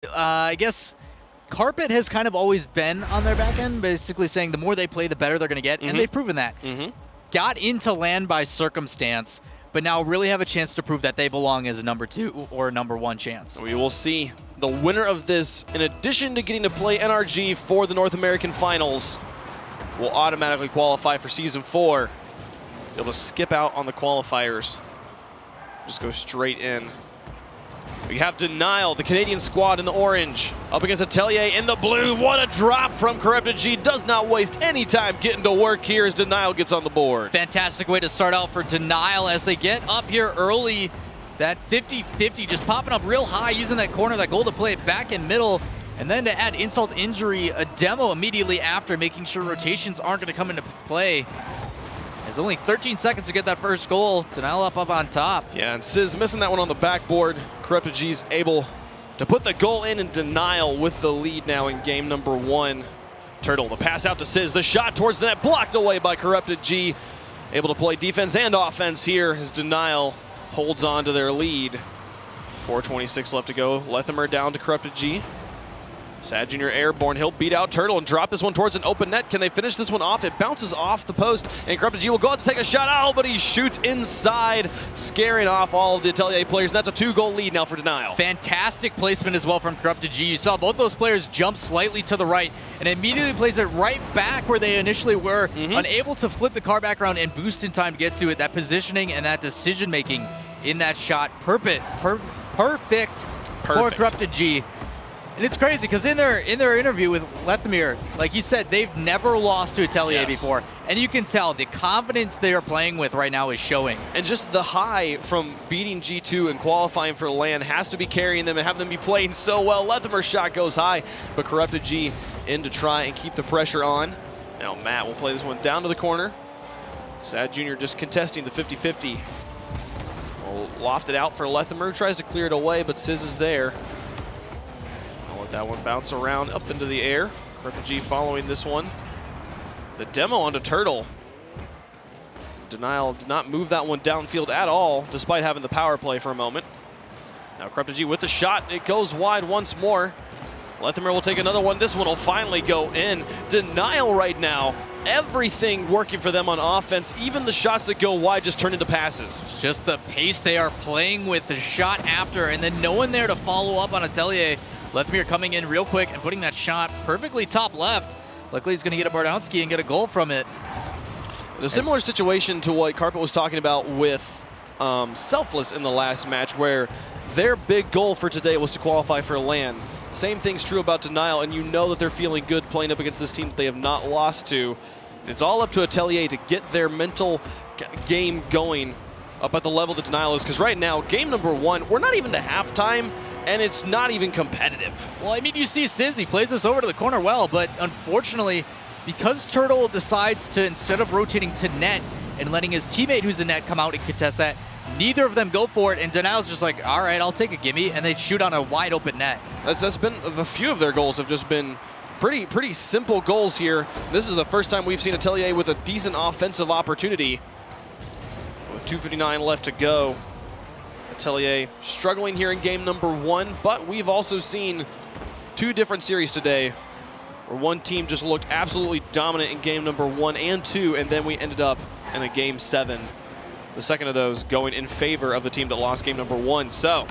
I guess Carpet has kind of always been on their back end, basically saying the more they play, the better they're going to get, and they've proven that. Got into land by circumstance, but now really have a chance to prove that they belong as a number 2 or a number 1 chance. We will see the winner of this, in addition to getting to play NRG for the North American Finals, will automatically qualify for Season 4. Be able to skip out on the qualifiers. Just go straight in. We have Denial, the Canadian squad in the orange, up against Atelier in the blue. What a drop from Corrupted G. Does not waste any time getting to work here as Denial gets on the board. Fantastic way to start out for Denial as they get up here early. That 50-50 just popping up real high, using that corner, that goal to play it back in middle. And then to add insult to injury, a demo immediately after, making sure rotations aren't going to come into play. There's only 13 seconds to get that first goal. Denial up on top. Yeah, and Sizz missing that one on the backboard. Corrupted G's able to put the goal in, and Denial with the lead now in game number 1. Turtle, the pass out to Sizz. The shot towards the net, blocked away by Corrupted G. Able to play defense and offense here as Denial holds on to their lead. 4:26 left to go. Lethimer down to Corrupted G. Sad Jr. airborne. He'll beat out Turtle and drop this one towards an open net. Can they finish this one off? It bounces off the post, and Corrupted G will go out to take a shot out, but he shoots inside, scaring off all of the Atelier players, and that's a 2-goal lead now for Denial. Fantastic placement as well from Corrupted G. You saw both those players jump slightly to the right, and immediately plays it right back where they initially were, unable to flip the car back around and boost in time to get to it. That positioning and that decision-making in that shot, perfect for Corrupted G. And it's crazy because in their interview with Lethimer, like he said, they've never lost to Atelier before. And you can tell the confidence they are playing with right now is showing. And just the high from beating G2 and qualifying for LAN has to be carrying them and having them be playing so well. Lethimer's shot goes high, but Corrupted G in to try and keep the pressure on. Now Matt will play this one down to the corner. Sad Jr. just contesting the 50-50. Will loft it out for Lethimer, tries to clear it away, but Sizz is there. That one bounce around up into the air. Corrupted G following this one. The demo onto Turtle. Denial did not move that one downfield at all, despite having the power play for a moment. Now Corrupted G with the shot. It goes wide once more. Lethimer will take another one. This one will finally go in. Denial right now. Everything working for them on offense. Even the shots that go wide just turn into passes. It's just the pace they are playing with, the shot after, and then no one there to follow up on Atelier. Lethimer coming in real quick and putting that shot perfectly top left. Luckily, he's going to get a Bardowski and get a goal from it. A similar situation to what Carpet was talking about with Selfless in the last match, where their big goal for today was to qualify for LAN. Same thing's true about Denial, and you know that they're feeling good playing up against this team that they have not lost to. It's all up to Atelier to get their mental game going up at the level that Denial is, because right now, game number 1, we're not even to halftime, and it's not even competitive. Well, I mean, you see Sizz, he plays this over to the corner well, but unfortunately, because Turtle decides to, instead of rotating to net and letting his teammate who's in net come out and contest that, neither of them go for it, and Denial's just like, all right, I'll take a gimme, and they shoot on a wide open net. That's been, a few of their goals have just been pretty simple goals here. This is the first time we've seen Atelier with a decent offensive opportunity. With 2:59 left to go. Atelier struggling here in game number 1, but we've also seen 2 different series today where one team just looked absolutely dominant in game number 1 and 2, and then we ended up in a game 7. The second of those going in favor of the team that lost game number 1. So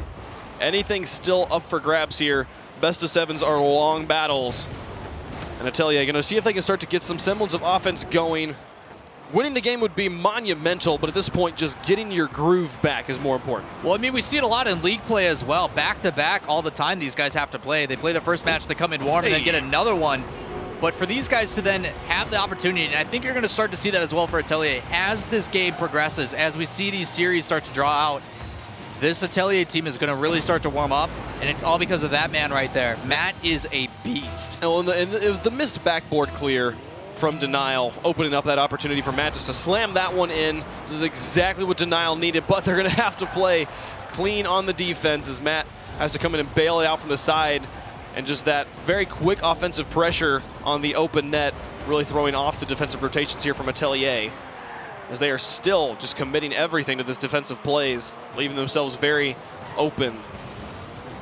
anything's still up for grabs here. Best of 7s are long battles. And Atelier going to see if they can start to get some semblance of offense going. Winning the game would be monumental, but at this point, just getting your groove back is more important. Well, I mean, we see it a lot in league play as well. Back-to-back all the time these guys have to play. They play the first match, they come in warm, and then get another one. But for these guys to then have the opportunity, and I think you're going to start to see that as well for Atelier, as this game progresses, as we see these series start to draw out, this Atelier team is going to really start to warm up, and it's all because of that man right there. Matt is a beast. Oh, and the missed backboard clear from Denial, opening up that opportunity for Matt just to slam that one in. This is exactly what Denial needed, but they're going to have to play clean on the defense as Matt has to come in and bail it out from the side. And just that very quick offensive pressure on the open net really throwing off the defensive rotations here from Atelier, as they are still just committing everything to this defensive plays, leaving themselves very open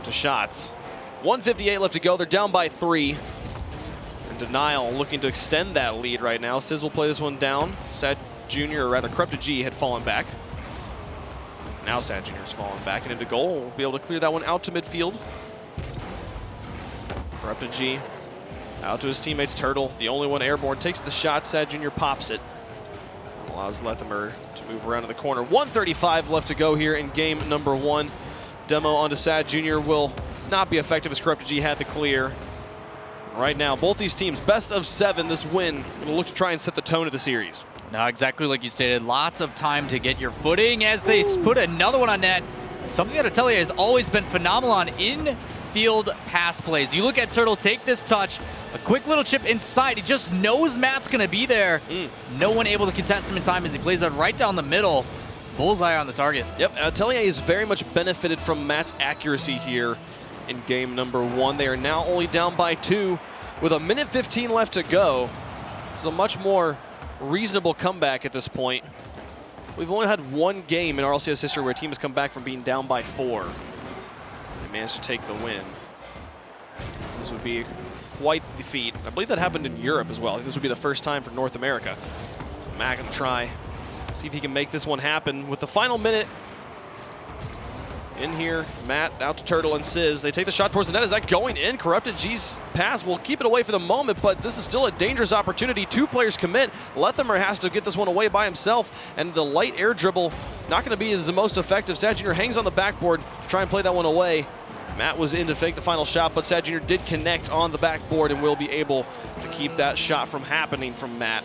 to shots. 1:58 left to go. They're down by 3. And Denial looking to extend that lead right now. Sizz will play this one down. Sad Jr., or rather Corrupted G, had fallen back. Now Sad Jr.'s fallen back and into goal. We'll be able to clear that one out to midfield. Corrupted G out to his teammates. Turtle, the only one airborne, takes the shot. Sad Jr. pops it. Allows Lethimer to move around to the corner. 1:35 left to go here in game number 1. Demo onto Sad Jr. will not be effective as Corrupted G had the clear. Right now, both these teams, best of 7, this win. Going to look to try and set the tone of the series. No, exactly like you stated. Lots of time to get your footing as they put another one on net. Something that Atelier has always been phenomenal on in-field pass plays. You look at Turtle take this touch, a quick little chip inside. He just knows Matt's going to be there. No one able to contest him in time as he plays that right down the middle. Bullseye on the target. Yep, Atelier has very much benefited from Matt's accuracy here in game number 1. They are now only down by 2 with 1:15 left to go. It's a much more reasonable comeback at this point. We've only had one game in RLCS history where a team has come back from being down by 4. They managed to take the win. This would be quite the feat. I believe that happened in Europe as well. I think this would be the first time for North America. So Matt going to try, see if he can make this one happen with the final minute. In here, Matt out to Turtle and Sizz. They take the shot towards the net. Is that going in? Corrupted G's pass will keep it away for the moment, but this is still a dangerous opportunity. 2 players commit. Lethimer has to get this one away by himself, and the light air dribble not going to be the most effective. Sad Jr. hangs on the backboard to try and play that one away. Matt was in to fake the final shot, but Sad Jr. did connect on the backboard and will be able to keep that shot from happening from Matt.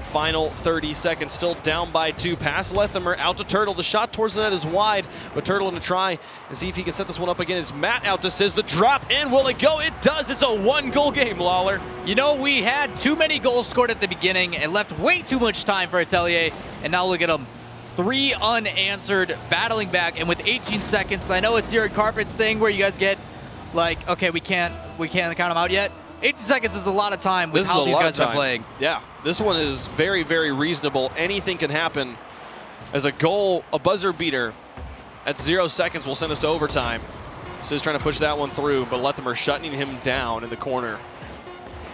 Final 30 seconds, still down by 2. Pass Lethimer out to Turtle. The shot towards the net is wide, but Turtle in to try and see if he can set this one up again. It's Matt out to Sizz. The drop in, will it go? It does. It's a 1-goal game, Lawler. You know, we had too many goals scored at the beginning and left way too much time for Atelier, and now look at them. 3 unanswered, battling back, and with 18 seconds, I know it's your carpets thing where you guys get like, okay, we can't count them out yet. 18 seconds is a lot of time with how these guys are playing. Yeah, this one is very, very reasonable. Anything can happen. As a goal, a buzzer beater at 0 seconds will send us to overtime. Sizz trying to push that one through, but Lethimer shutting him down in the corner.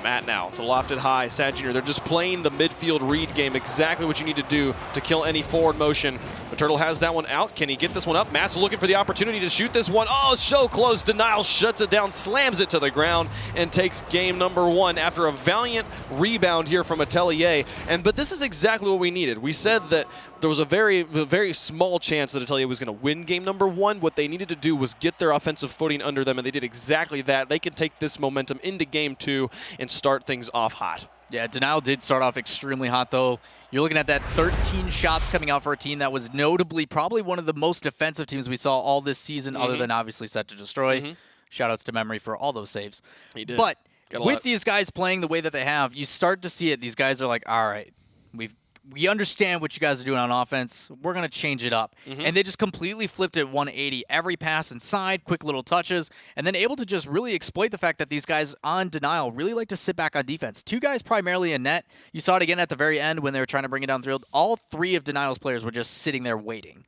Matt now to lofted high. Sad Jr. They're just playing the midfield read game, exactly what you need to do to kill any forward motion. But Turtle has that one out. Can he get this one up? Matt's looking for the opportunity to shoot this one. Oh, so close. Denial shuts it down, slams it to the ground, and takes game number 1 after a valiant rebound here from Atelier. But this is exactly what we needed. We said that there was a very small chance that Atelier was going to win game number 1. What they needed to do was get their offensive footing under them, and they did exactly that. They can take this momentum into game 2 and start things off hot. Yeah, Denial did start off extremely hot, though. You're looking at that 13 shots coming out for a team that was notably probably one of the most defensive teams we saw all this season, other than obviously Set to Destroy. Shoutouts to Memory for all those saves. He did. But with these guys playing the way that they have, you start to see it. These guys are like, all right, we understand what you guys are doing on offense. We're going to change it up. And they just completely flipped it 180. Every pass inside, quick little touches, and then able to just really exploit the fact that these guys on Denial really like to sit back on defense. 2 guys primarily in net. You saw it again at the very end when they were trying to bring it down the field. All 3 of Denial's players were just sitting there waiting.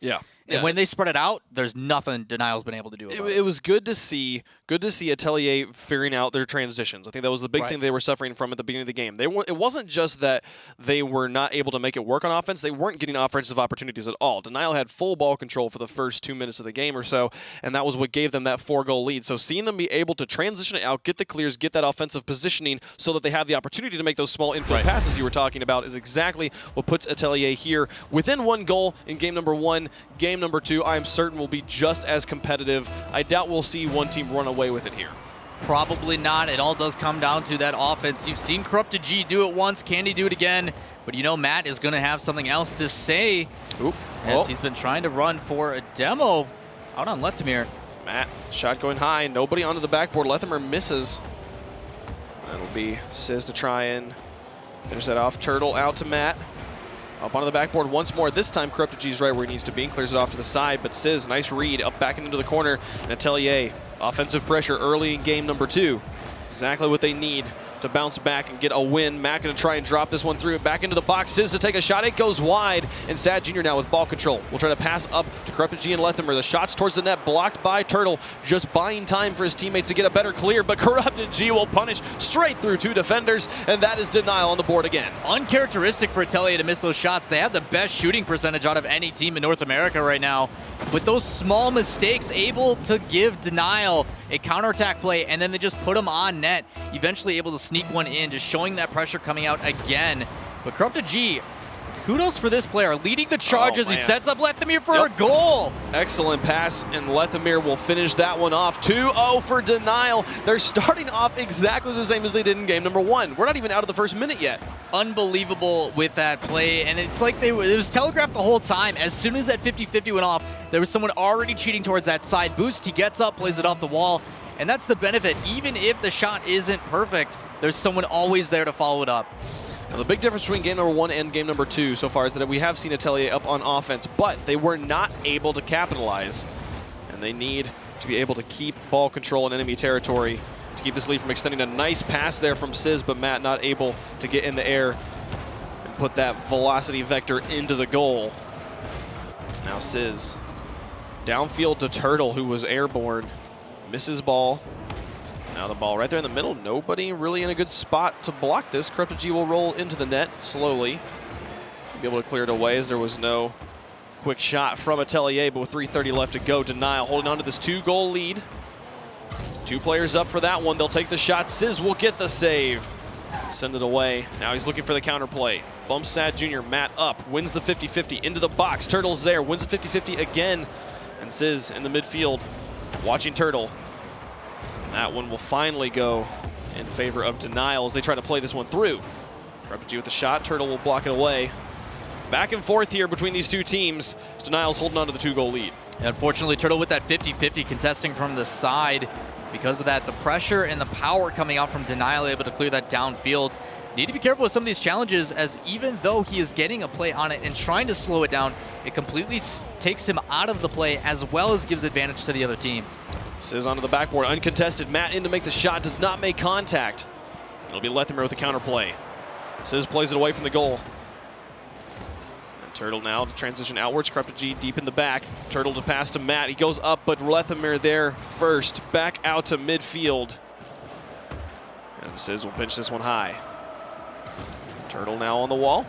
And when they spread it out, there's nothing Denial's been able to do about it. It was good to see Atelier figuring out their transitions. I think that was the big thing they were suffering from at the beginning of the game. It wasn't just that they were not able to make it work on offense. They weren't getting offensive opportunities at all. Denial had full ball control for the first 2 minutes of the game or so, and that was what gave them that 4-goal lead. So seeing them be able to transition it out, get the clears, get that offensive positioning so that they have the opportunity to make those small infield passes you were talking about is exactly what puts Atelier here within 1 goal in game number 1. Game number 2, I am certain, will be just as competitive. I doubt we'll see one team run away with it here. Probably not. It all does come down to that offense. You've seen Corrupted G do it once. Can he do it again? But you know Matt is going to have something else to say as he's been trying to run for a demo out on Lethimer. Matt, shot going high. Nobody onto the backboard. Lethimer misses. That'll be Sizz to try and finish that off. Turtle out to Matt. Up onto the backboard once more. This time, Corrupted G's right where he needs to be and clears it off to the side. But Sizz, nice read, up back into the corner. And Atelier, offensive pressure early in game number 2. Exactly what they need to bounce back and get a win. Matt going to try and drop this one through. Back into the box. Sizz to take a shot. It goes wide. and Sad Jr. now with ball control. We'll try to pass up to Corrupted G and Lethamer. The shots towards the net blocked by Turtle, just buying time for his teammates to get a better clear, but Corrupted G will punish straight through 2 defenders, and that is Denial on the board again. Uncharacteristic for Atelier to miss those shots. They have the best shooting percentage out of any team in North America right now. With those small mistakes, able to give Denial a counterattack play, and then they just put him on net, eventually able to sneak one in, just showing that pressure coming out again. But Corrupted G, kudos for this player, leading the charge as he sets up Lethamer for a goal. Excellent pass, and Lethamer will finish that one off. 2-0 for Denial. They're starting off exactly the same as they did in game number 1. We're not even out of the first minute yet. Unbelievable with that play, and it's like it was telegraphed the whole time. As soon as that 50-50 went off, there was someone already cheating towards that side boost. He gets up, plays it off the wall, and that's the benefit. Even if the shot isn't perfect, there's someone always there to follow it up. Now, the big difference between game number 1 and game number 2 so far is that we have seen Atelier up on offense, but they were not able to capitalize. And they need to be able to keep ball control in enemy territory to keep this lead from extending. A nice pass there from Sizz, but Matt not able to get in the air and put that velocity vector into the goal. Now Sizz downfield to Turtle, who was airborne, misses ball. Now the ball right there in the middle. Nobody really in a good spot to block this. Corrupted G will roll into the net slowly. Be able to clear it away as there was no quick shot from Atelier, but with 3:30 left to go, Denial holding on to this 2-goal lead. 2 players up for that one. They'll take the shot. Sizz will get the save. Send it away. Now he's looking for the counterplay. Bumps Sad Jr. Matt up. Wins the 50-50 into the box. Turtle's there. Wins the 50-50 again. And Sizz in the midfield watching Turtle. That one will finally go in favor of Denial as they try to play this one through. Corrupted G with the shot. Turtle will block it away. Back and forth here between these 2 teams. Denial's holding on to the 2-goal lead. Unfortunately, Turtle with that 50-50 contesting from the side. Because of that, the pressure and the power coming out from Denial, able to clear that downfield. Need to be careful with some of these challenges, as even though he is getting a play on it and trying to slow it down, it completely takes him out of the play as well as gives advantage to the other team. Sizz onto the backboard, uncontested. Matt in to make the shot, does not make contact. It'll be Lethamer with the counterplay. Sizz plays it away from the goal. And Turtle now to transition outwards. Corrupted G deep in the back. Turtle to pass to Matt. He goes up, but Lethamer there first. Back out to midfield. And Sizz will pinch this one high. Turtle now on the wall.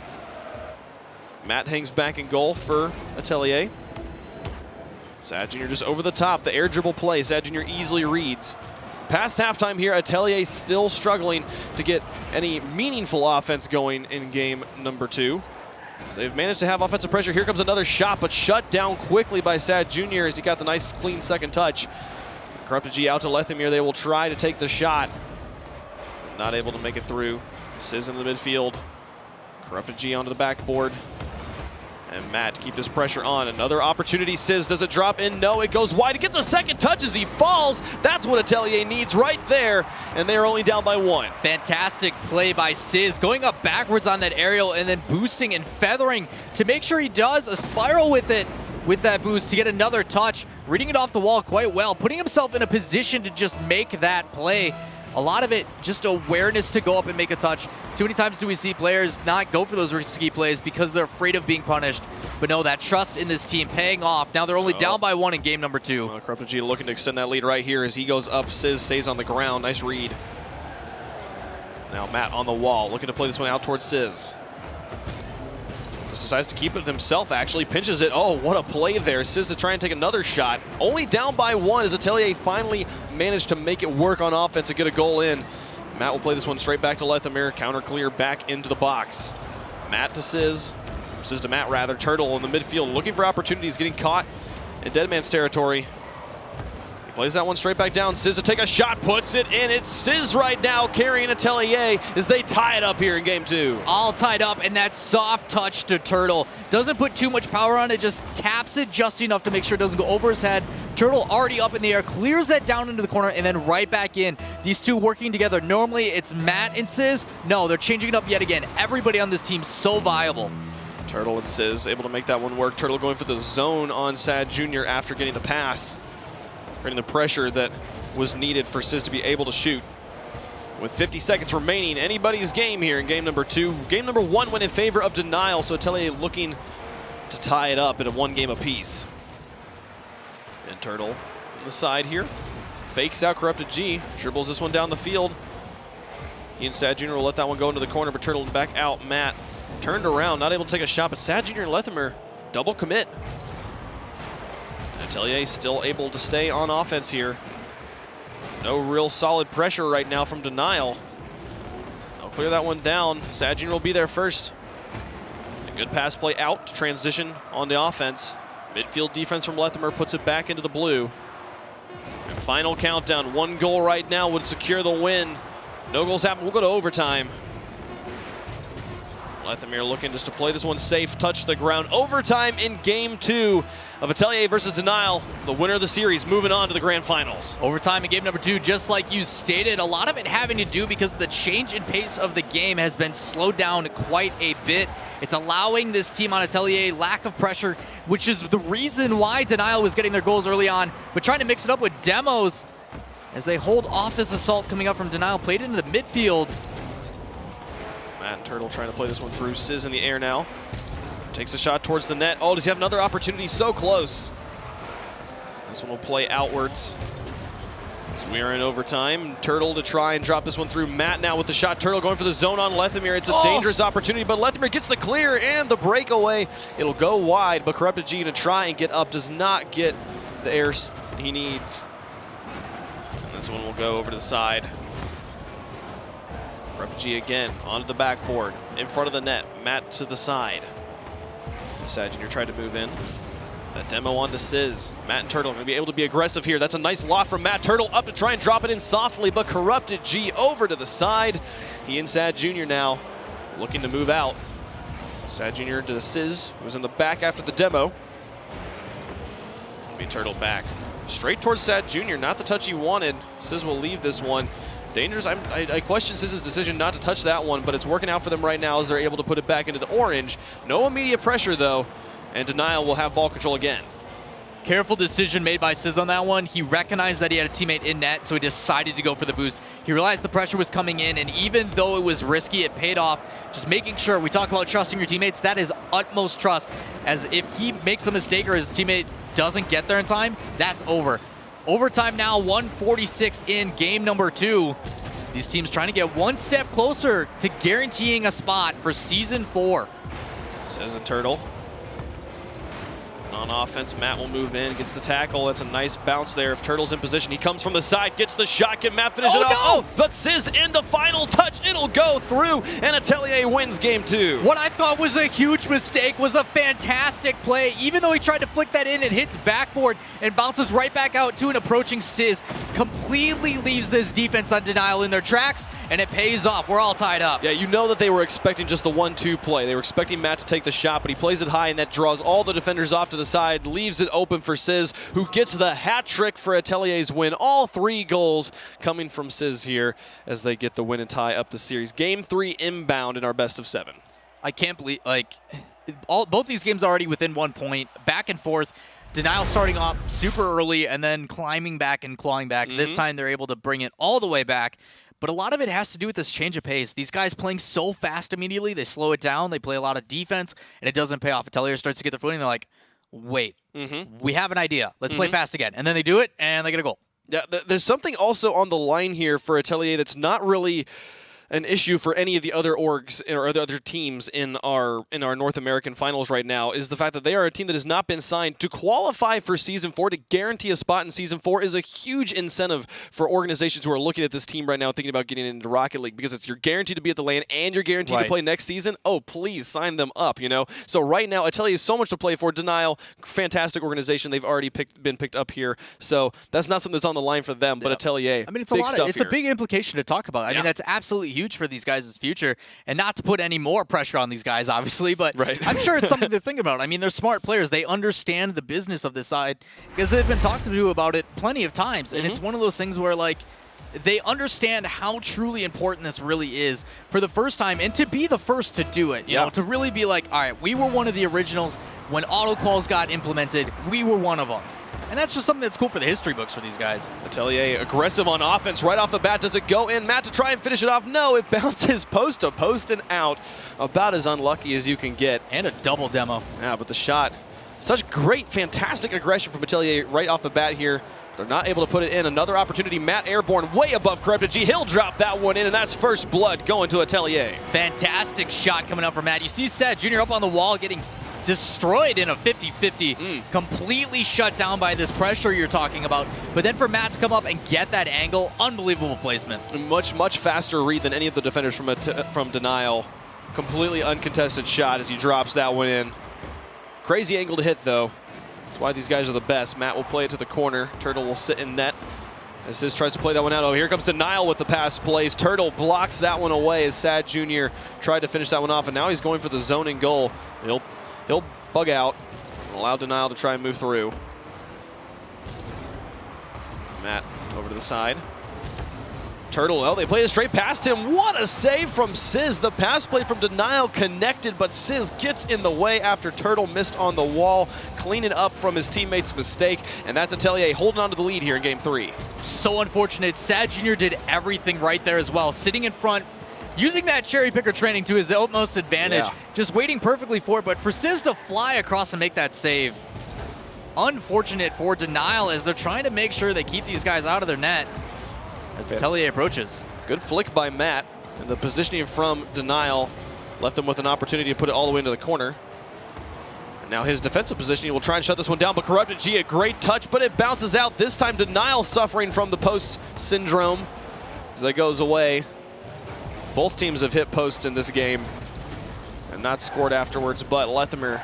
Matt hangs back in goal for Atelier. Sad Jr. just over the top, the air dribble play. Sad Jr. easily reads. Past halftime here, Atelier still struggling to get any meaningful offense going in game number 2. So they've managed to have offensive pressure. Here comes another shot, but shut down quickly by Sad Jr. as he got the nice, clean second touch. Corrupted G out to Lethamer. They will try to take the shot. Not able to make it through. Sizz in the midfield. Corrupted G onto the backboard. And Matt to keep this pressure on. Another opportunity. Sizz, does it drop in? No, it goes wide. It gets a second touch as he falls. That's what Atelier needs right there. And they are only down by 1. Fantastic play by Sizz, going up backwards on that aerial and then boosting and feathering to make sure he does a spiral with it, with that boost to get another touch. Reading it off the wall quite well, putting himself in a position to just make that play. A lot of it just awareness to go up and make a touch. Too many times do we see players not go for those risky plays because they're afraid of being punished. But no, that trust in this team paying off. Now they're only down by 1 in game number 2. Corrupted G looking to extend that lead right here as he goes up. Sizz stays on the ground. Nice read. Now Matt on the wall, looking to play this one out towards Sizz. Just decides to keep it himself, actually. Pinches it. Oh, what a play there. Sizz to try and take another shot. Only down by 1 as Atelier finally managed to make it work on offense and get a goal in. Matt will play this one straight back to Lethamer. Counter clear back into the box. Matt to Sizz. Sizz to Matt, rather. Turtle in the midfield looking for opportunities, getting caught in dead man's territory. He plays that one straight back down. Sizz to take a shot, puts it in. It's Sizz right now carrying Atelier as they tie it up here in game 2. All tied up, and that soft touch to Turtle. Doesn't put too much power on it, just taps it just enough to make sure it doesn't go over his head. Turtle already up in the air, clears that down into the corner, and then right back in. These two working together. Normally, it's Matt and Sizz. No, they're changing it up yet again. Everybody on this team so viable. Turtle and Sizz able to make that one work. Turtle going for the zone on Sad Jr. after getting the pass. Getting the pressure that was needed for Sizz to be able to shoot. With 50 seconds remaining, anybody's game here in game number 2. Game number 1 went in favor of Denial, so Atelier looking to tie it up at a 1 game apiece. And Turtle on the side here. Fakes out Corrupted G. Dribbles this one down the field. He and Sad Jr. will let that one go into the corner, but Turtle back out. Matt turned around, not able to take a shot, but Sad Jr. and Lethimer double commit. Atelier still able to stay on offense here. No real solid pressure right now from Denial. They'll clear that one down. Sad Jr. will be there first. A good pass play out to transition on the offense. Midfield defense from Lethimer puts it back into the blue. And final countdown. 1 goal right now would secure the win. No goals happen. We'll go to overtime. Lethimer looking just to play this one safe, touch the ground. Overtime in game 2 of Atelier versus Denial. The winner of the series moving on to the grand finals. Overtime in game number 2, just like you stated, a lot of it having to do because the change in pace of the game has been slowed down quite a bit. It's allowing this team on Atelier lack of pressure, which is the reason why Denial was getting their goals early on, but trying to mix it up with demos as they hold off this assault coming up from Denial, played into the midfield. Matt and Turtle trying to play this one through. Sizz in the air now. Takes a shot towards the net. Oh, does he have another opportunity? So close. This one will play outwards. As we are in overtime. Turtle to try and drop this one through. Matt now with the shot. Turtle going for the zone on Lethimer. It's a dangerous opportunity, but Lethimer gets the clear and the breakaway. It'll go wide, but Corrupted G to try and get up. Does not get the air he needs. And this one will go over to the side. Corrupted G again onto the backboard, in front of the net. Matt to the side. Sad Jr. tried to move in. That demo onto Sizz. Matt and Turtle going to be able to be aggressive here. That's a nice loft from Matt. Turtle up to try and drop it in softly, but Corrupted G over to the side. He and Sad Jr. now looking to move out. Sad Jr. to Sizz, who was in the back after the demo. Be Turtle back. Straight towards Sad Jr. Not the touch he wanted. Sizz will leave this one. Dangerous. I question Sizz's decision not to touch that one, but it's working out for them right now as they're able to put it back into the orange. No immediate pressure, though, and Denial will have ball control again. Careful decision made by Sizz on that one. He recognized that he had a teammate in net, so he decided to go for the boost. He realized the pressure was coming in, and even though it was risky, it paid off. Just making sure, we talk about trusting your teammates, that is utmost trust, as if he makes a mistake or his teammate doesn't get there in time, that's over. Overtime now, 1:46 in game number 2. These teams trying to get one step closer to guaranteeing a spot for Season 4. Says a Turtle. On offense, Matt will move in, gets the tackle. That's a nice bounce there. If Turtle's in position, he comes from the side, gets the shot. Can Matt finish it off? No! Oh, but Sizz in the final touch. It'll go through, and Atelier wins game 2. What I thought was a huge mistake was a fantastic play. Even though he tried to flick that in, it hits backboard and bounces right back out to an approaching Sizz. Completely leaves this defense on Denial in their tracks, and it pays off. We're all tied up. Yeah, you know that they were expecting just the 1-2 play. They were expecting Matt to take the shot, but he plays it high, and that draws all the defenders off to the side, leaves it open for Sizz, who gets the hat trick for Atelier's win. All 3 goals coming from Sizz here as they get the win and tie up the series. Game 3 inbound in our best of 7. I can't believe, like, both these games already within 1 point, back and forth. Denial starting off super early and then climbing back and clawing back. This time they're able to bring it all the way back. But a lot of it has to do with this change of pace. These guys playing so fast immediately, they slow it down, they play a lot of defense, and it doesn't pay off. Atelier starts to get their footing, they're like, wait, we have an idea. Let's play fast again. And then they do it, and they get a goal. Yeah, there's something also on the line here for Atelier that's not really an issue for any of the other orgs or the other teams in our North American finals right now, is the fact that they are a team that has not been signed. To qualify for Season 4, to guarantee a spot in Season 4 is a huge incentive for organizations who are looking at this team right now thinking about getting into Rocket League, because it's you're guaranteed to be at the LAN and you're guaranteed to play next season. Oh, please sign them up, you know? So right now, Atelier is so much to play for. Denial, fantastic organization. They've already been picked up here. So that's not something that's on the line for them, but Atelier, I mean, it's a big implication to talk about. I mean, that's absolutely huge for these guys' future, and not to put any more pressure on these guys, obviously, but I'm sure it's something to think about. I mean, they're smart players. They understand the business of this side because they've been talked to about it plenty of times, and it's one of those things where, like, they understand how truly important this really is for the first time, and to be the first to do it, you know, to really be like, all right, we were one of the originals when auto calls got implemented. We were one of them. And that's just something that's cool for the history books for these guys. Atelier aggressive on offense right off the bat. Does it go in? Matt to try and finish it off. No, it bounces post to post and out. About as unlucky as you can get. And a double demo. Yeah, but the shot, such great, fantastic aggression from Atelier right off the bat here. They're not able to put it in. Another opportunity. Matt airborne way above Corrupted G. He'll drop that one in, and that's first blood going to Atelier. Fantastic shot coming out from Matt. You see Sad Jr. up on the wall getting destroyed in a 50-50, completely shut down by this pressure you're talking about. But then for Matt to come up and get that angle, unbelievable placement. Much faster read than any of the defenders from Denial. Completely uncontested shot as he drops that one in. Crazy angle to hit, though. That's why these guys are the best. Matt will play it to the corner. Turtle will sit in net. As Sis tries to play that one out. Oh, here comes Denial with the pass plays. Turtle blocks that one away as Sad Jr. tried to finish that one off, and now he's going for the zoning goal. He'll bug out and allow Denial to try and move through. Matt over to the side. Turtle, well, they played it straight past him. What a save from Sizz. The pass play from Denial connected, but Sizz gets in the way after Turtle missed on the wall, cleaning up from his teammate's mistake, and that's Atelier holding on to the lead here in Game 3. So unfortunate. Sad Jr. did everything right there as well, sitting in front, using that cherry picker training to his utmost advantage, just waiting perfectly for it, but for Sizz to fly across and make that save, unfortunate for Denial as they're trying to make sure they keep these guys out of their net as Atelier approaches. Good flick by Matt, and the positioning from Denial left them with an opportunity to put it all the way into the corner. And now his defensive positioning will try and shut this one down, but Corrupted G, a great touch, but it bounces out. This time Denial suffering from the post syndrome as that goes away. Both teams have hit posts in this game and not scored afterwards, but Lethamyr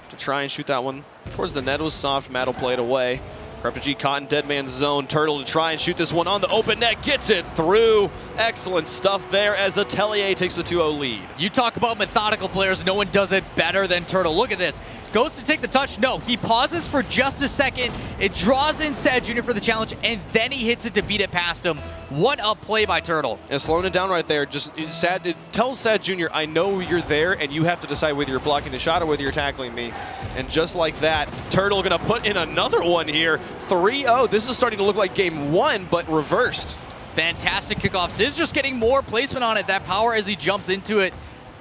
to try and shoot that one towards the net was soft. Matt will play it away. Corrupted G caught in dead man's zone. Turtle to try and shoot this one on the open net. Gets it through. Excellent stuff there as Atelier takes the 2-0 lead. You talk about methodical players. No one does it better than Turtle. Look at this. Goes to take the touch. No, he pauses for just a second. It draws in Sad Jr. for the challenge, and then he hits it to beat it past him. What a play by Turtle. And slowing it down right there, it tells Sad Jr., I know you're there, and you have to decide whether you're blocking the shot or whether you're tackling me. And just like that, Turtle gonna put in another one here. 3-0. This is starting to look like Game 1, but reversed. Fantastic kickoff. Sizz just getting more placement on it. That power as he jumps into it,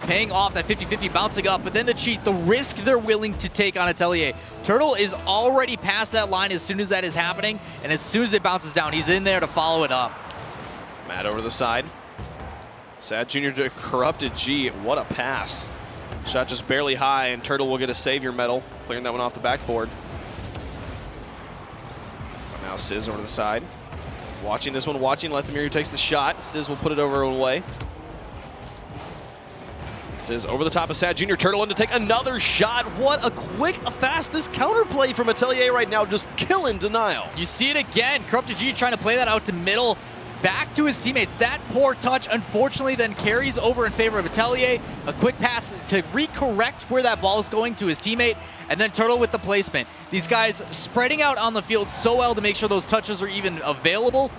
paying off that 50-50, bouncing up, but then the cheat, the risk they're willing to take on Atelier. Turtle is already past that line as soon as that is happening, and as soon as it bounces down, he's in there to follow it up. Matt over the side. Sad Jr. to Corrupted G. What a pass. Shot just barely high, and Turtle will get a savior medal, clearing that one off the backboard. But now Sizz over the side. Watching this one, Lethamyr who takes the shot. Sizz will put it over her own way. Sizz over the top of Sad Jr. Turtle in to take another shot. What a quick, fast, this counterplay from Atelier right now, just killing Denial. You see it again. Corrupted G trying to play that out to middle, back to his teammates. That poor touch, unfortunately, then carries over in favor of Atelier. A quick pass to recorrect where that ball is going to his teammate, and then Turtle with the placement. These guys spreading out on the field so well to make sure those touches are even available.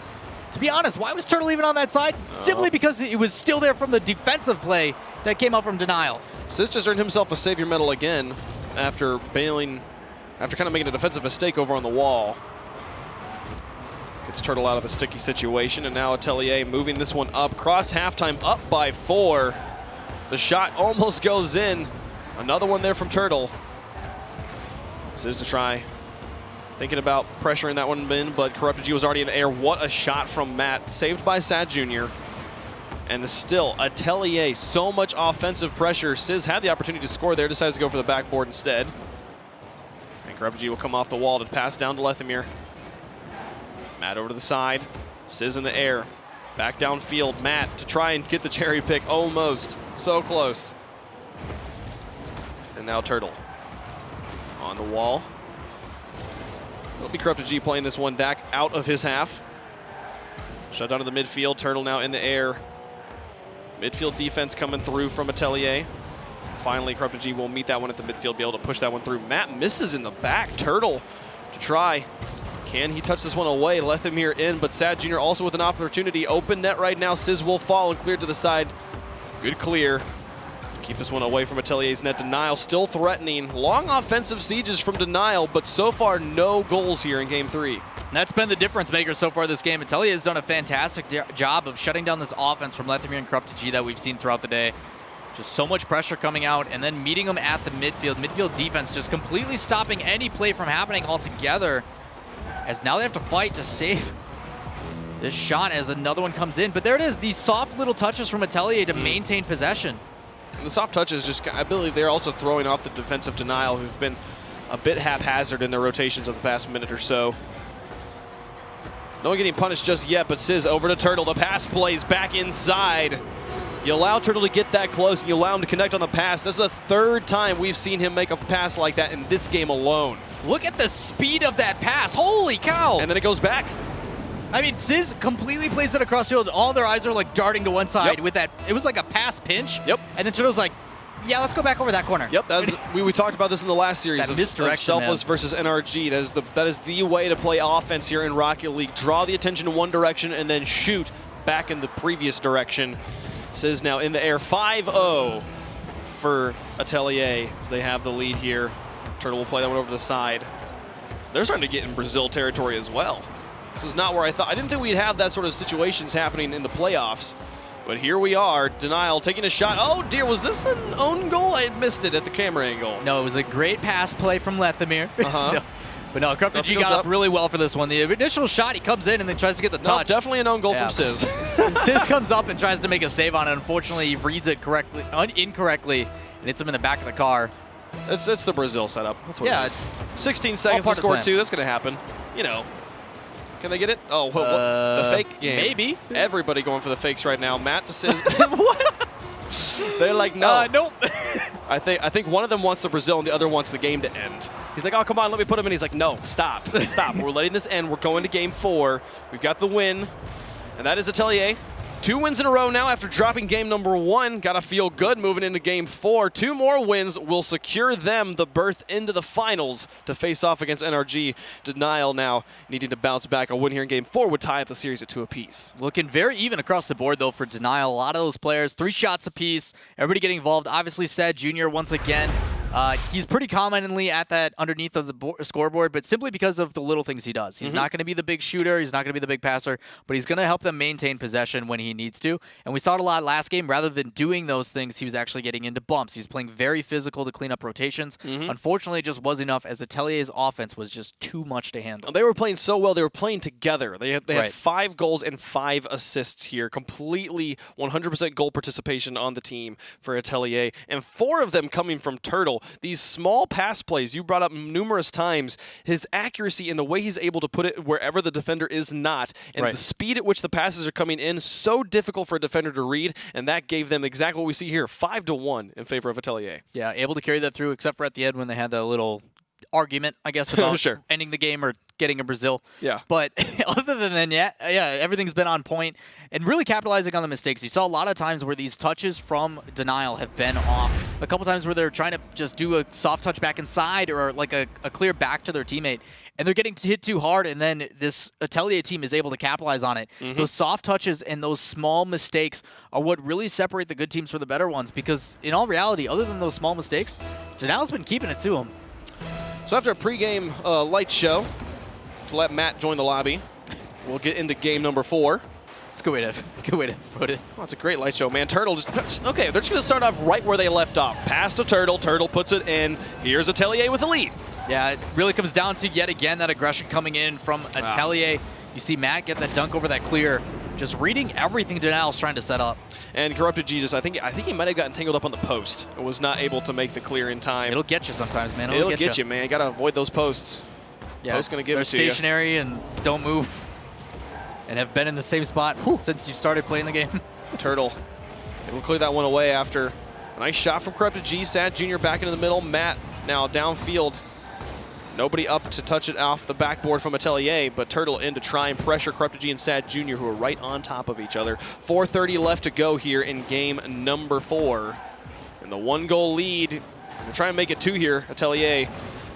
To be honest, why was Turtle even on that side? Simply because it was still there from the defensive play that came out from Denial. Sis just earned himself a savior medal again after bailing, after kind of making a defensive mistake over on the wall. Gets Turtle out of a sticky situation, and now Atelier moving this one up. Cross halftime, up by 4. The shot almost goes in. Another one there from Turtle. Sis to try. Thinking about pressuring that one in, but Corrupted G was already in the air. What a shot from Matt, saved by Sad Jr. And still, Atelier, so much offensive pressure. Sizz had the opportunity to score there, decides to go for the backboard instead. And Corrupted G will come off the wall to pass down to Lethamyr. Matt over to the side, Sizz in the air. Back downfield, Matt to try and get the cherry pick, almost, so close. And now Turtle on the wall. It'll be Corrupted G playing this one back out of his half. Shut down to the midfield. Turtle now in the air. Midfield defense coming through from Atelier. Finally, Corrupted G will meet that one at the midfield, be able to push that one through. Matt misses in the back. Turtle to try. Can he touch this one away? Lethamyr in, but Sad Jr. also with an opportunity. Open net right now. Sizz will fall and clear to the side. Good clear. Keep this one away from Atelier's net. Denial still threatening. Long offensive sieges from Denial, but so far no goals here in Game 3. And that's been the difference maker so far this game. Atelier has done a fantastic job of shutting down this offense from Lethamyr and Corrupted G that we've seen throughout the day. Just so much pressure coming out, and then meeting them at the midfield. Midfield defense just completely stopping any play from happening altogether, as now they have to fight to save this shot as another one comes in. But there it is, these soft little touches from Atelier to maintain possession. And the soft touches just, I believe they're also throwing off the defensive Denial, who've been a bit haphazard in their rotations of the past minute or so. No one getting punished just yet, but Sizz over to Turtle. The pass plays back inside. You allow Turtle to get that close, and you allow him to connect on the pass. This is the third time we've seen him make a pass like that in this game alone. Look at the speed of that pass. Holy cow. And then it goes back. I mean, Sizz completely plays it across field. All their eyes are like darting to one side with that. It was like a pass pinch. Yep. And then Turtle's like, yeah, let's go back over that corner. Yep. That was, we talked about this in the last series of Selfless versus NRG. That is the way to play offense here in Rocket League. Draw the attention in one direction and then shoot back in the previous direction. Sizz now in the air. 5-0 for Atelier as they have the lead here. Turtle will play that one over to the side. They're starting to get in Brazil territory as well. This is not where I thought. I didn't think we'd have that sort of situations happening in the playoffs. But here we are. Denial taking a shot. Oh dear, was this an own goal? I had missed it at the camera angle. No, it was a great pass play from Lethamyr. No. But no, Corrupted G got up really well for this one. The initial shot, he comes in and then tries to get the touch. Definitely an own goal from Sizz. Sizz comes up and tries to make a save on it. Unfortunately, he reads it incorrectly and hits him in the back of the car. It's the Brazil setup. That's what it is. 16 seconds to score 2. That's going to happen. You know. Can they get it? Oh, the fake game. Maybe. Everybody going for the fakes right now. Matt to Sizz. What? They're like, no. Nope. I think one of them wants the Brazil and the other wants the game to end. He's like, oh, come on, let me put him in. He's like, no, stop. Stop. We're letting this end. We're going to Game 4. We've got the win, and that is Atelier. 2 wins in a row now after dropping game number 1. Got to feel good moving into Game 4. 2 more wins will secure them the berth into the finals to face off against NRG. Denial now needing to bounce back. A win here in Game 4 would tie up the series at 2 apiece. Looking very even across the board, though, for Denial. A lot of those players, 3 shots apiece. Everybody getting involved. Obviously, Sad Jr. once again. He's pretty commonly at that underneath of the scoreboard, but simply because of the little things he does. He's not going to be the big shooter. He's not going to be the big passer, but he's going to help them maintain possession when he needs to. And we saw it a lot last game. Rather than doing those things, he was actually getting into bumps. He's playing very physical to clean up rotations. Unfortunately, it just wasn't enough as Atelier's offense was just too much to handle. They were playing so well. They were playing together. They had 5 goals and 5 assists here. Completely 100% goal participation on the team for Atelier. And 4 of them coming from Turtle. These small pass plays you brought up numerous times, his accuracy and the way he's able to put it wherever the defender is not, and the speed at which the passes are coming in, so difficult for a defender to read, and that gave them exactly what we see here, 5-1 in favor of Atelier. Yeah, able to carry that through, except for at the end when they had that little argument, I guess, about ending the game or getting a Brazil. Yeah. But other than that, yeah, everything's been on point and really capitalizing on the mistakes. You saw a lot of times where these touches from Denial have been off. A couple times where they're trying to just do a soft touch back inside or like a clear back to their teammate, and they're getting hit too hard, and then this Atelier team is able to capitalize on it. Those soft touches and those small mistakes are what really separate the good teams from the better ones, because in all reality, other than those small mistakes, Denial's been keeping it to them. So after a pregame light show, to let Matt join the lobby, we'll get into game number 4. It's a good way to put it. Oh, it's a great light show, man. Turtle okay, they're just going to start off right where they left off. Pass to Turtle. Turtle puts it in. Here's Atelier with the lead. Yeah, it really comes down to, yet again, that aggression coming in from Atelier. You see Matt get that dunk over that clear, just reading everything Denial's trying to set up. And Corrupted Jesus, I think he might have gotten tangled up on the post and was not able to make the clear in time. It'll get you sometimes, man. It'll get you, man. You got to avoid those posts. Yeah, Post's going to give it to you. They're stationary and don't move and have been in the same spot since you started playing the game. Turtle able to clear that one away after a nice shot from Corrupted G. Sad Jr. back into the middle. Matt now downfield. Nobody up to touch it off the backboard from Atelier, but Turtle in to try and pressure Corrupted G and Sad Jr., who are right on top of each other. 4:30 left to go here in game number 4. And the 1-goal lead, we'll try and make it 2 here, Atelier,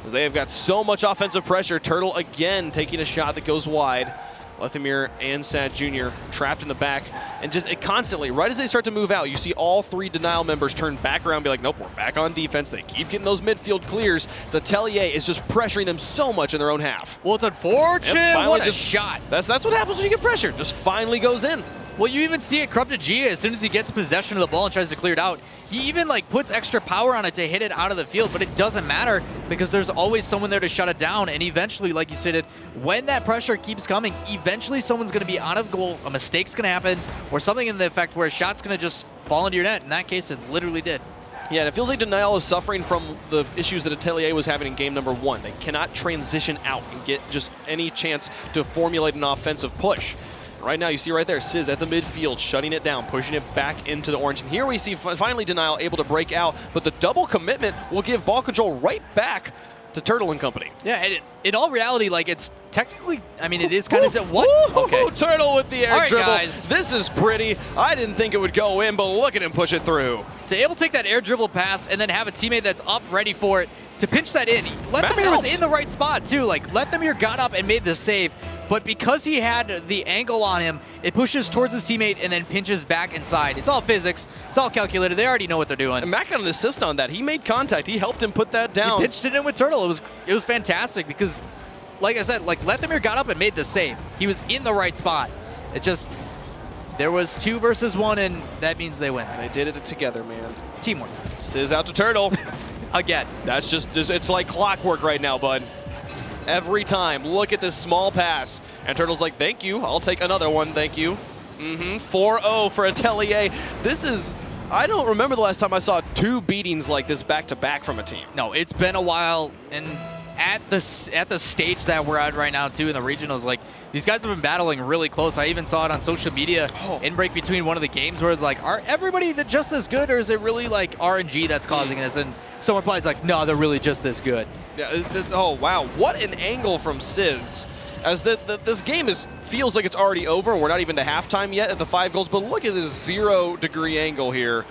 as they have got so much offensive pressure. Turtle again taking a shot that goes wide. Lethamir and Sad Jr. trapped in the back, and just constantly, right as they start to move out, you see all 3 Denial members turn back around and be like, nope, we're back on defense. They keep getting those midfield clears. So Atelier is just pressuring them so much in their own half. Well, it's unfortunate. Yep, what a just shot. That's what happens when you get pressure. Just finally goes in. Well, you even see it. Corrupted G, as soon as he gets possession of the ball and tries to clear it out, he even like puts extra power on it to hit it out of the field, but it doesn't matter because there's always someone there to shut it down. And eventually, like you stated, when that pressure keeps coming, eventually someone's going to be out of goal, a mistake's going to happen, or something in the effect where a shot's going to just fall into your net. In that case, it literally did. Yeah, and it feels like Denial is suffering from the issues that Atelier was having in game number 1. They cannot transition out and get just any chance to formulate an offensive push. Right now, you see right there, Sizz at the midfield, shutting it down, pushing it back into the orange. And here we see finally Denial able to break out, but the double commitment will give ball control right back to Turtle and company. Yeah, and in all reality, like, it's technically, I mean, it is kind of, what? Okay. Turtle with the air dribble. Guys. This is pretty. I didn't think it would go in, but look at him push it through. To able to take that air dribble pass and then have a teammate that's up ready for it to pinch that in. Lethamir was in the right spot, too. Like, Lethamir got up and made the save. But because he had the angle on him, it pushes towards his teammate and then pinches back inside. It's all physics. It's all calculated. They already know what they're doing. And Matt got an assist on that. He made contact. He helped him put that down. He pitched it in with Turtle. It was fantastic because, like I said, like Lethamir got up and made the save. He was in the right spot. It just, there was 2 versus 1, and that means they win. They did it together, man. Teamwork. Sizz out to Turtle. Again. That's just, it's like clockwork right now, bud. Every time. Look at this small pass. And Turtle's like, thank you. I'll take another one. Thank you. 4-0 for Atelier. This is, I don't remember the last time I saw 2 beatings like this back-to-back from a team. No, it's been a while. And at the stage that we're at right now, too, in the regionals, like, these guys have been battling really close. I even saw it on social media in break between one of the games where it's like, are everybody just this good, or is it really like RNG that's causing this? And someone probably is like, no, they're really just this good. Yeah, oh, wow. What an angle from Sizz. As this game feels like it's already over. We're not even to halftime yet at the 5 goals, but look at this 0-degree angle here.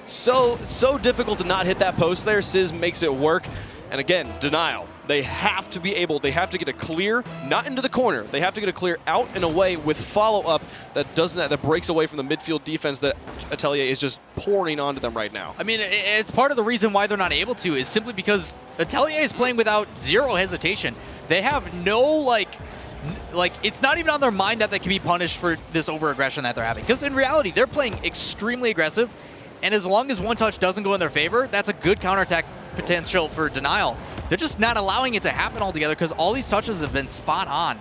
So difficult to not hit that post there. Sizz makes it work. And again, Denial. They have to be able, they have to get a clear, not into the corner. They have to get a clear out and away with follow-up that breaks away from the midfield defense that Atelier is just pouring onto them right now. I mean, it's part of the reason why they're not able to is simply because Atelier is playing without 0 hesitation. They have no, like, it's not even on their mind that they can be punished for this over-aggression that they're having. Because in reality, they're playing extremely aggressive, and as long as one touch doesn't go in their favor, that's a good counterattack potential for Denial. They're just not allowing it to happen altogether because all these touches have been spot on.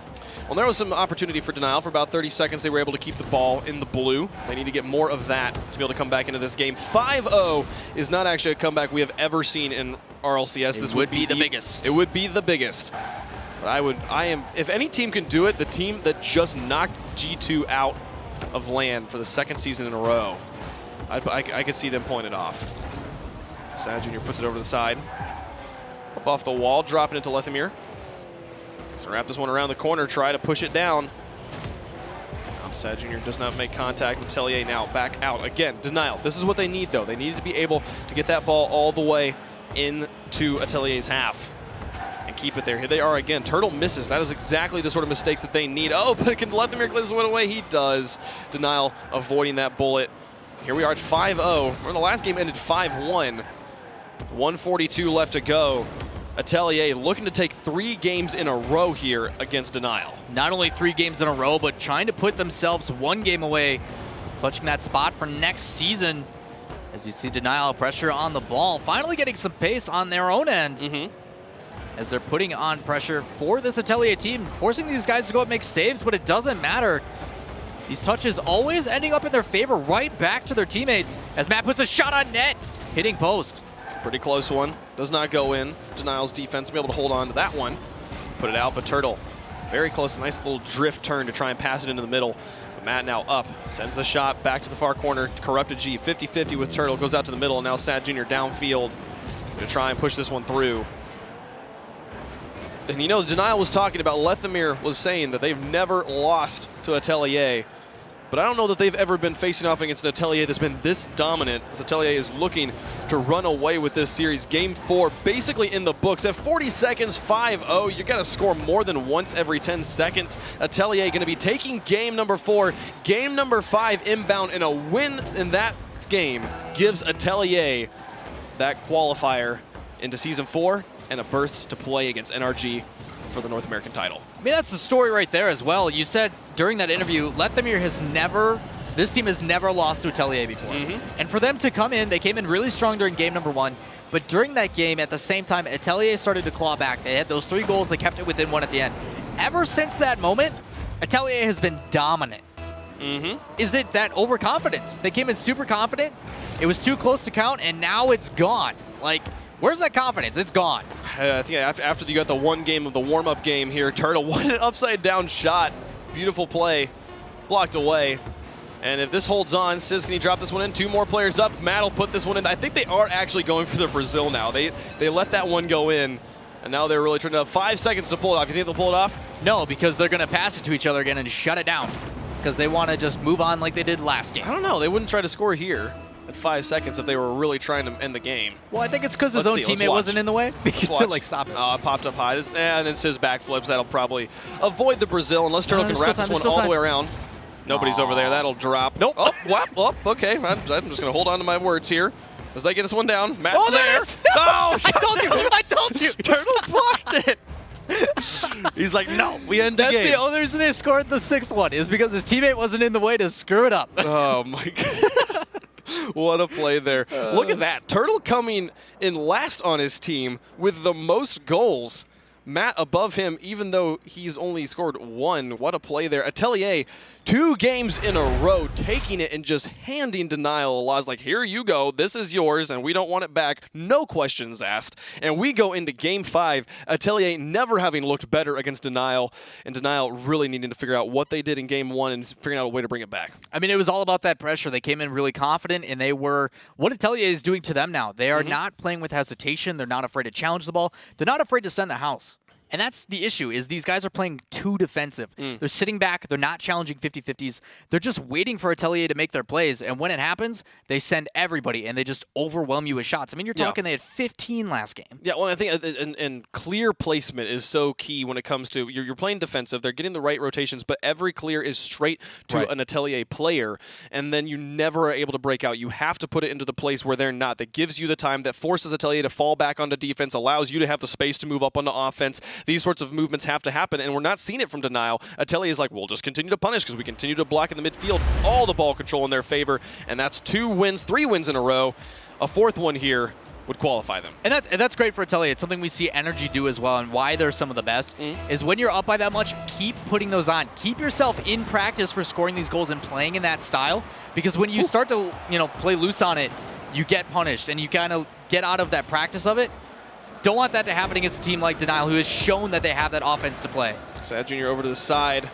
Well, there was some opportunity for Denial. For about 30 seconds, they were able to keep the ball in the blue. They need to get more of that to be able to come back into this game. 5-0 is not actually a comeback we have ever seen in RLCS. This would be the biggest. It would be the biggest. But if any team can do it, the team that just knocked G2 out of LAN for the 2nd season in a row, I could see them pulling it off. Sad Jr. puts it over to the side. Up off the wall, dropping it to Lethamir. So wrap this one around the corner, try to push it down. Sad Jr. does not make contact with Atelier. Now back out again. Denial. This is what they need, though. They needed to be able to get that ball all the way into Atelier's half and keep it there. Here they are again. Turtle misses. That is exactly the sort of mistakes that they need. Oh, but can Lethamir clear this one away? He does. Denial avoiding that bullet. Here we are at 5-0. Remember the last game ended 5-1. 142 left to go. Atelier looking to take 3 games in a row here against Denial. Not only 3 games in a row, but trying to put themselves 1 game away, clutching that spot for next season. As you see Denial pressure on the ball, finally getting some pace on their own end. As they're putting on pressure for this Atelier team, forcing these guys to go up and make saves, but it doesn't matter. These touches always ending up in their favor, right back to their teammates, as Matt puts a shot on net, hitting post. Pretty close one. Does not go in. Denial's defense will be able to hold on to that one. Put it out, but Turtle very close. Nice little drift turn to try and pass it into the middle. But Matt now up. Sends the shot back to the far corner. Corrupted G. 50-50 with Turtle. Goes out to the middle. And now Sad Jr. downfield. Going to try and push this one through. And you know, Denial was talking about, Lethamir was saying that they've never lost to Atelier. but I don't know that they've ever been facing off against an Atelier that's been this dominant, as Atelier is looking to run away with this series. Game 4 basically in the books. At 40 seconds, 5-0. You got to score more than once every 10 seconds. Atelier going to be taking game number 4, game number 5 inbound, and a win in that game gives Atelier that qualifier into Season 4 and a berth to play against NRG for the North American title. I mean, that's the story right there as well. You said during that interview, Lethamir this team has never lost to Atelier before. And for them to come in, they came in really strong during game number 1, but during that game, at the same time, Atelier started to claw back. They had those 3 goals, they kept it within 1 at the end. Ever since that moment, Atelier has been dominant. Is it that overconfidence? They came in super confident, it was too close to count, and now it's gone. Like, where's that confidence? It's gone. I think after you got the 1 game of the warm-up game here, Turtle, what an upside-down shot. Beautiful play, blocked away. And if this holds on, Sizz, can he drop this one in? 2 more players up. Matt will put this one in. I think they are actually going for the Brazil now. They let that one go in, and now they're really trying to have 5 seconds to pull it off. You think they'll pull it off? No, because they're going to pass it to each other again and shut it down, because they want to just move on like they did last game. I don't know. They wouldn't try to score here at 5 seconds if they were really trying to end the game. Well, I think it's because his own teammate wasn't in the way to like stop it. It popped up high. And then Sizz backflips. That'll probably avoid the Brazil unless Turtle can wrap this one all the way around. Nobody's over there. That'll drop. Nope. Oh, whap, okay. I'm just going to hold on to my words here as they get this one down. Matt's there. No! I told you. I told you. Turtle blocked it. He's like, no, we end the game. That's the only reason they scored the 6th one, is because his teammate wasn't in the way to screw it up. Oh, my God. What a play there. Look at that. Turtle coming in last on his team with the most goals. Matt above him, even though he's only scored 1. What a play there. Atelier, 2 games in a row, taking it and just handing Denial a loss. Like, here you go. This is yours, and we don't want it back. No questions asked. And we go into Game 5. Atelier never having looked better against Denial, and Denial really needing to figure out what they did in Game 1 and figuring out a way to bring it back. I mean, it was all about that pressure. They came in really confident, and they were what Atelier is doing to them now. They are not playing with hesitation. They're not afraid to challenge the ball. They're not afraid to send the house. And that's the issue, is these guys are playing too defensive. They're sitting back. They're not challenging 50-50s. They're just waiting for Atelier to make their plays. And when it happens, they send everybody, and they just overwhelm you with shots. I mean, you're talking they had 15 last game. Yeah, well, I think and clear placement is so key when it comes to you're playing defensive. They're getting the right rotations, but every clear is straight to an Atelier player. And then you never are able to break out. You have to put it into the place where they're not. That gives you the time, that forces Atelier to fall back onto defense, allows you to have the space to move up onto offense. These sorts of movements have to happen, and we're not seeing it from Denial. Atelier is like, we'll just continue to punish because we continue to block in the midfield. All the ball control in their favor, and that's 3 wins in a row. A 4th one here would qualify them. And that's great for Atelier. It's something we see Energy do as well, and why they're some of the best is when you're up by that much, keep putting those on. Keep yourself in practice for scoring these goals and playing in that style, because when you start to play loose on it, you get punished, and you kind of get out of that practice of it. Don't want that to happen against a team like Denial, who has shown that they have that offense to play. Sad Jr. over to the side.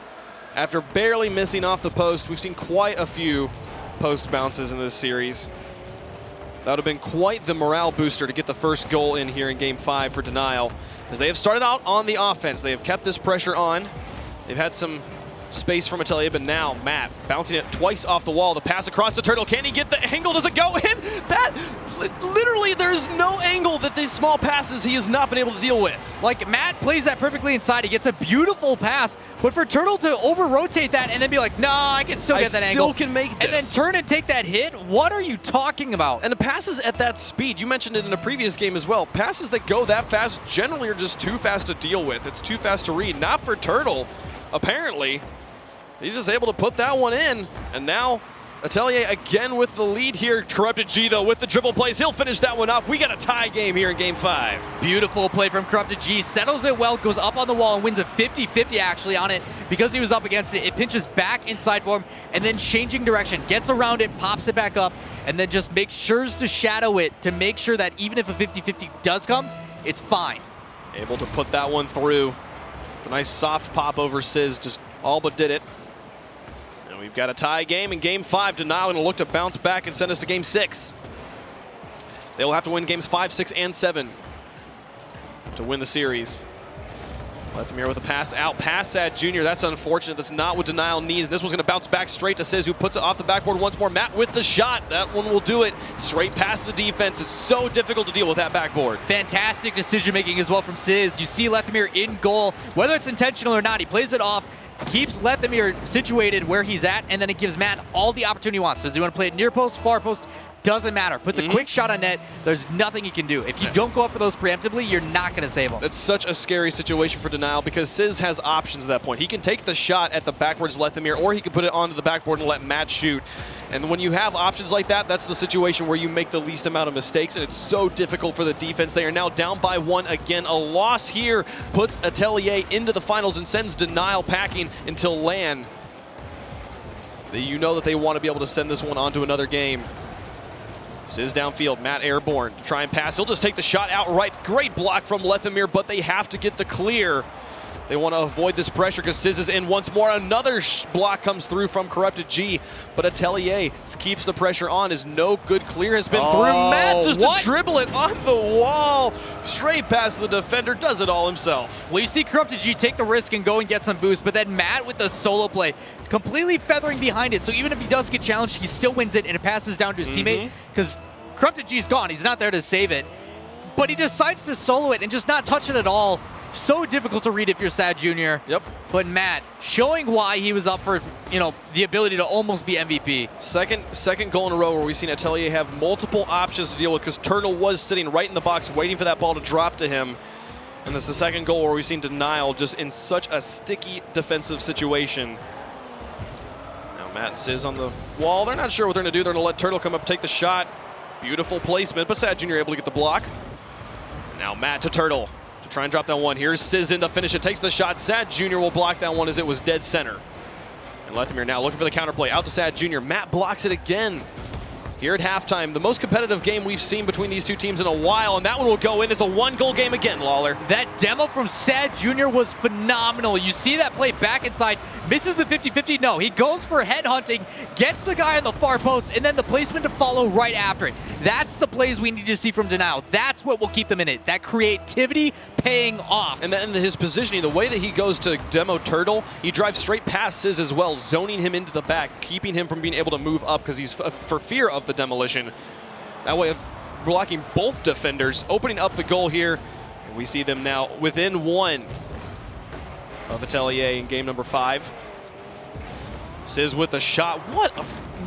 After barely missing off the post, we've seen quite a few post bounces in this series. That would have been quite the morale booster to get the first goal in here in Game 5 for Denial, as they have started out on the offense. They have kept this pressure on. They've had some space from Atelier, but now Matt bouncing it twice off the wall. The pass across the Turtle. Can he get the angle? Does it go in? That literally, there's no angle that these small passes he has not been able to deal with. Like, Matt plays that perfectly inside. He gets a beautiful pass, but for Turtle to over-rotate that and then be like, no, I can still get that angle. I still can make this. And then turn and take that hit? What are you talking about? And the passes at that speed, you mentioned it in a previous game as well, passes that go that fast generally are just too fast to deal with. It's too fast to read. Not for Turtle, apparently. He's just able to put that one in, and now Atelier again with the lead here. Corrupted G, though, with the dribble plays. He'll finish that one off. We got a tie game here in Game 5. Beautiful play from Corrupted G. Settles it well, goes up on the wall, and wins a 50-50 actually on it because he was up against it. It pinches back inside for him, and then changing direction. Gets around it, pops it back up, and then just makes sure to shadow it to make sure that even if a 50-50 does come, it's fine. Able to put that one through. A nice soft pop over Sizz, just all but did it. We've got a tie game in Game 5. Denial going to look to bounce back and send us to Game 6. They will have to win Games 5, 6, and 7 to win the series. Lethamyr with a pass out past Sad Jr. That's unfortunate. That's not what Denial needs. This one's going to bounce back straight to Sizz, who puts it off the backboard once more. Matt with the shot. That one will do it. Straight past the defense. It's so difficult to deal with that backboard. Fantastic decision making as well from Sizz. You see Lethamyr in goal. Whether it's intentional or not, he plays it off, keeps Lethamyr situated where he's at, and then it gives Matt all the opportunity he wants. Does he want to play it near post, far post? Doesn't matter. Puts a quick shot on net. There's nothing you can do. If you don't go up for those preemptively, you're not going to save them. It's such a scary situation for Denial because Sizz has options at that point. He can take the shot at the backwards Lethamyr, or he can put it onto the backboard and let Matt shoot. And when you have options like that, that's the situation where you make the least amount of mistakes, and it's so difficult for the defense. They are now down by 1 again. A loss here puts Atelier into the finals and sends Denial packing until LAN. You know that they want to be able to send this one on to another game. Sizz downfield, Matt airborne to try and pass. He'll just take the shot outright. Great block from Lethamyr, but they have to get the clear. They want to avoid this pressure because Sizz is in once more. Another block comes through from Corrupted G, but Atelier keeps the pressure on as no good clear has been through. Matt just to dribble it on the wall. Straight past the defender, does it all himself. Well, you see Corrupted G take the risk and go and get some boost, but then Matt with the solo play, completely feathering behind it. So even if he does get challenged, he still wins it, and it passes down to his teammate because Corrupted G's gone. He's not there to save it, but he decides to solo it and just not touch it at all. So difficult to read if you're Sad Jr. Yep. But Matt, showing why he was up for, the ability to almost be MVP. Second goal in a row where we've seen Atelier have multiple options to deal with because Turtle was sitting right in the box waiting for that ball to drop to him. And this is the second goal where we've seen Denial just in such a sticky defensive situation. Now Matt and Sizz on the wall. They're not sure what they're going to do. They're going to let Turtle come up and take the shot. Beautiful placement, but Sad Jr. able to get the block. Now Matt to Turtle. Try and drop that one. Here's Sizz in to finish it. Takes the shot. Sad Jr. will block that one as it was dead center. And Lethamyr now looking for the counterplay. Out to Sad Jr. Matt blocks it again. Here at halftime, the most competitive game we've seen between these two teams in a while, and that one will go in. It's a 1-goal game again, Lawler. That demo from Sad Jr. was phenomenal. You see that play back inside, misses the 50-50. No, he goes for head hunting, gets the guy on the far post, and then the placement to follow right after it. That's the plays we need to see from Denial. That's what will keep them in it. That creativity paying off. And then his positioning, the way that he goes to demo Turtle, he drives straight past Sizz as well, zoning him into the back, keeping him from being able to move up because he's for fear of the demolition. That way of blocking both defenders, opening up the goal here. And we see them now within 1 of Atelier in game number 5. Sizz with a shot.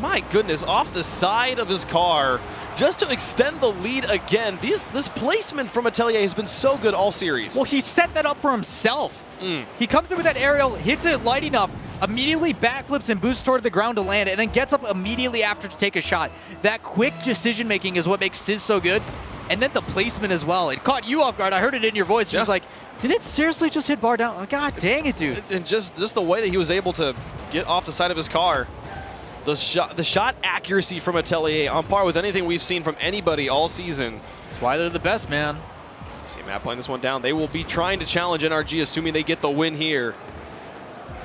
My goodness, off the side of his car just to extend the lead again. This placement from Atelier has been so good all series. Well, he set that up for himself. He comes in with that aerial, hits it light enough, immediately backflips and boosts toward the ground to land, and then gets up immediately after to take a shot. That quick decision-making is what makes Sizz so good. And then the placement as well. It caught you off guard. I heard it in your voice. Just like, did it seriously just hit bar down? Oh, God dang it, dude. And just the way that he was able to get off the side of his car. The shot accuracy from Atelier on par with anything we've seen from anybody all season. That's why they're the best, man. See Matt playing this one down. They will be trying to challenge NRG, assuming they get the win here.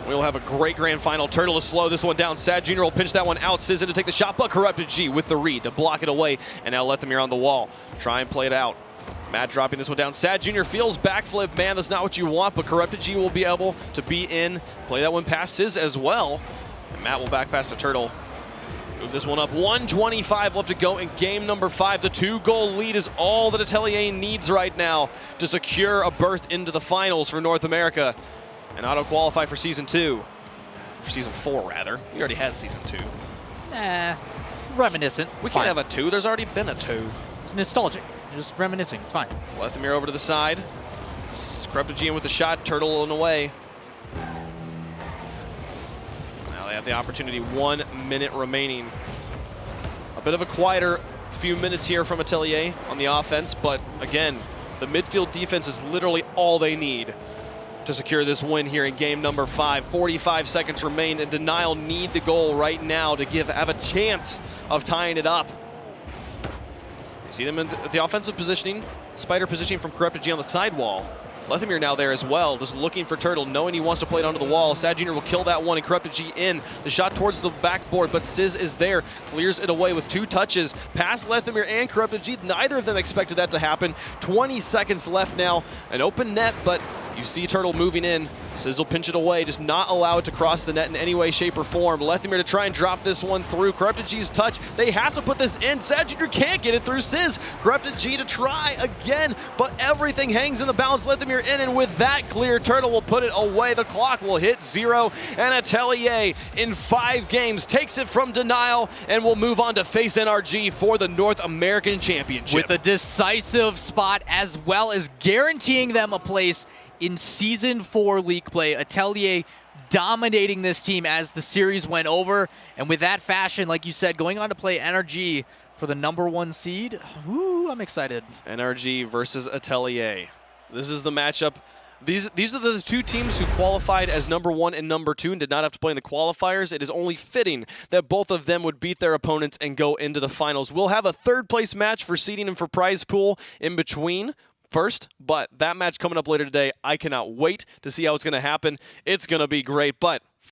We'll have a great grand final. Turtle is slow this one down. Sad Jr. will pinch that one out. Sizz to take the shot, but Corrupted G with the read to block it away. And now Lethamyr on the wall. Try and play it out. Matt dropping this one down. Sad Jr. feels backflip. Man, that's not what you want, but Corrupted G will be able to be in. Play that one past Sizz as well. And Matt will back pass to Turtle. Move this one up. 1:25 left to go in game number 5. The 2-goal lead is all that Atelier needs right now to secure a berth into the finals for North America and auto-qualify for Season 2. For Season 4, rather. We already had Season 2. Nah, reminiscent. We can't have a 2. There's already been a 2. It's nostalgic. You're just reminiscing. It's fine. Lethamyr over to the side. Corrupted G in with the shot. Turtle on the way. Now they have the opportunity. 1 minute remaining. A bit of a quieter few minutes here from Atelier on the offense, but again, the midfield defense is literally all they need to secure this win here in game number 5. 45 seconds remain, and Denial need the goal right now to have a chance of tying it up. You see them in the offensive positioning, spider positioning from Corrupted G on the sidewall. Lethamyr now there as well, just looking for Turtle, knowing he wants to play it onto the wall. Sad Jr. will kill that one, and Corrupted G in. The shot towards the backboard, but Sizz is there, clears it away with 2 touches. Past Lethamyr and Corrupted G, neither of them expected that to happen. 20 seconds left now, an open net, but You see Turtle moving in. Sizzle pinch it away, just not allow it to cross the net in any way, shape, or form. Lethamyr to try and drop this one through. Corrupted G's touch. They have to put this in. Sad Junior can't get it through Sizz. Corrupted G to try again, but everything hangs in the balance. Lethamyr in, and with that clear, Turtle will put it away. The clock will hit 0, and Atelier in 5 games takes it from denial and will move on to face NRG for the North American Championship. With a decisive spot, as well as guaranteeing them a place in Season 4 League play. Atelier dominating this team as the series went over. And with that fashion, like you said, going on to play NRG for the #1 seed. Woo, I'm excited. NRG versus Atelier. This is the matchup. These are the 2 teams who qualified as #1 and #2 and did not have to play in the qualifiers. It is only fitting that both of them would beat their opponents and go into the finals. We'll have a 3rd place match for seeding and for prize pool in between first, but that match coming up later today, I cannot wait to see how it's going to happen. It's going to be great, but